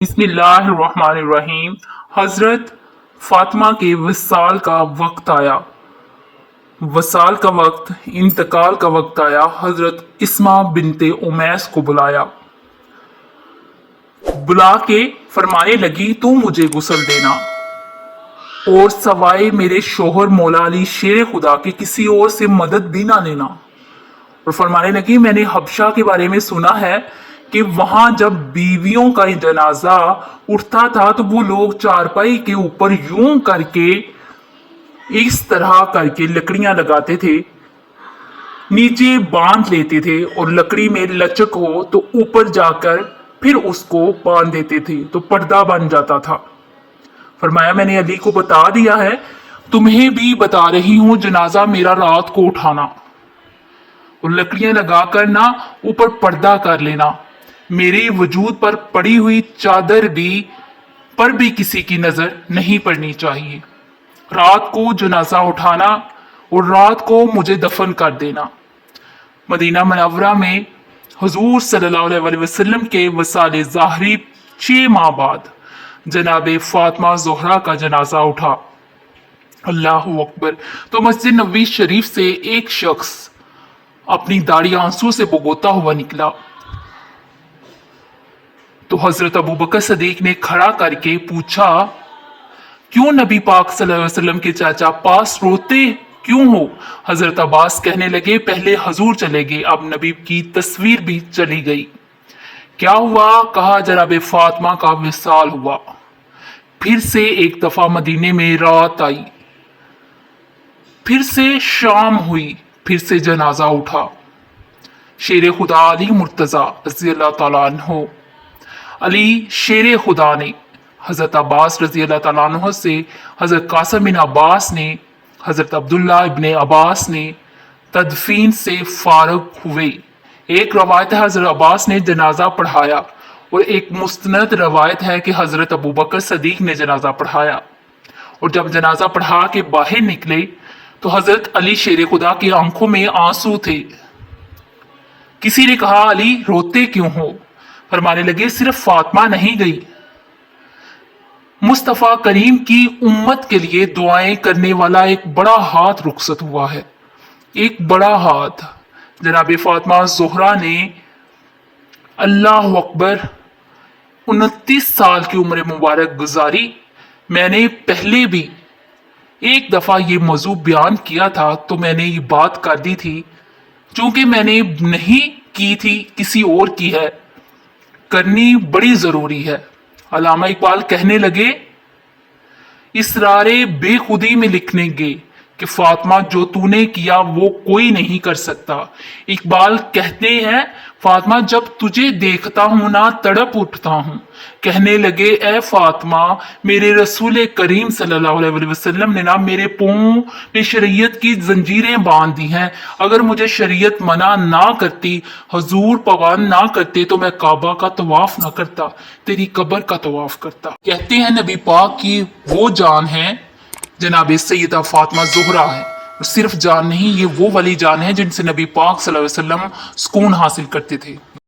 बिस्मिल्लाहिर्रहमानिर्रहीम। हजरत फातिमा के विसाल का वक्त आया। वसाल का वक्त, इंतकाल का वक्त आया। हजरत इस्मा बिनते उमैस को बुलाया। बुला के फरमाने लगी, तू मुझे गुस्ल देना और सवाए मेरे शोहर मौला अली शेर खुदा के किसी और से मदद भी ना लेना। और फरमाने लगी, मैंने हबशा के बारे में सुना है कि वहां जब बीवियों का जनाजा उठता था तो वो लोग चारपाई के ऊपर यूं करके, इस तरह करके लकड़ियां लगाते थे, नीचे बांध लेते थे और लकड़ी में लचक हो तो ऊपर जाकर फिर उसको बांध देते थे तो पर्दा बन जाता था। फरमाया, मैंने अली को बता दिया है, तुम्हें भी बता रही हूं, जनाजा मेरा रात को उठाना और लकड़ियां लगाकर ना ऊपर पर्दा कर लेना। मेरे वजूद पर पड़ी हुई चादर पर भी किसी की नजर नहीं पड़नी चाहिए। रात को जनाजा उठाना और रात को मुझे दफन कर देना। मदीना मुनव्वरा में हुजूर सल्लल्लाहु अलैहि वसल्लम के वसाले ज़ाहरी 6 माह बाद जनाब फातिमा ज़ोहरा का जनाजा उठा। अल्लाहु अकबर। तो मस्जिद नबवी शरीफ से एक शख्स अपनी दाढ़ी आंसू से भिगोता हुआ निकला तो हजरत अबू बकर सदीक ने खड़ा करके पूछा, क्यों नबी पाक सल्लल्लाहु अलैहि वसल्लम के चाचा पास रोते क्यों हो? हजरत अब्बास कहने लगे, पहले हजूर चले गए, अब नबी की तस्वीर भी चली गई। क्या हुआ? कहा, जनाब फातिमा का विसाल हुआ। फिर से एक दफा मदीने में रात आई, फिर से शाम हुई, फिर से जनाजा उठा। शेर खुदा अली मुर्तजा रज़ी अल्लाह तआला अन्हु, अली शेर खुदा ने हजरत अब्बास रज़ी अल्लाह तआला अन्हु से, हजरत कासिम बिन अब्बास ने, हजरत अब्दुल्ला इब्ने अब्बास ने तदफीन से फारग हुए। एक रवायत है हजरत अब्बास ने जनाजा पढ़ाया और एक मुस्तनद रवायत है कि हजरत अबू बकर सदीक ने जनाजा पढ़ाया। और जब जनाजा पढ़ा के बाहर निकले तो हजरत अली शेर खुदा की आंखों में आंसू थे। किसी ने कहा, अली रोते क्यों हो? फरमाने लगे, सिर्फ फातिमा नहीं गई, मुस्तफा करीम की उम्मत के लिए दुआएं करने वाला एक बड़ा हाथ रुखसत हुआ है। एक बड़ा हाथ जनाब फातिमा ज़ोहरा ने, अल्लाह अकबर, 29 साल की उम्र मुबारक गुजारी। मैंने पहले भी एक दफा ये मौजू बयान किया था तो मैंने ये बात कर दी थी, चूंकि मैंने नहीं की थी, किसी और की है, करनी बड़ी जरूरी है। अल्लामा इकबाल कहने लगे, इसरारे बेखुदी में लिखनेंगे कि फातिमा जो तूने किया वो कोई नहीं कर सकता। इकबाल कहते हैं, फातिमा जब तुझे देखता हूं ना तड़प उठता हूं। कहने लगे, ए फातिमा, मेरे रसूल करीम सल्लल्लाहु अलैहि वसल्लम ने ना मेरे पांव में शरीयत की जंजीरें बांध दी हैं। अगर मुझे शरीयत मना ना करती, हजूर पवान ना करते तो मैं काबा का तवाफ ना करता, तेरी कब्र का तवाफ करता। कहते हैं नबी पाक की वो जान है जनाब सैयदा फातिमा ज़ोहरा है। और सिर्फ जान नहीं, ये वो वाली जान है जिनसे नबी पाक सल्लल्लाहु अलैहि वसल्लम सुकून हासिल करते थे।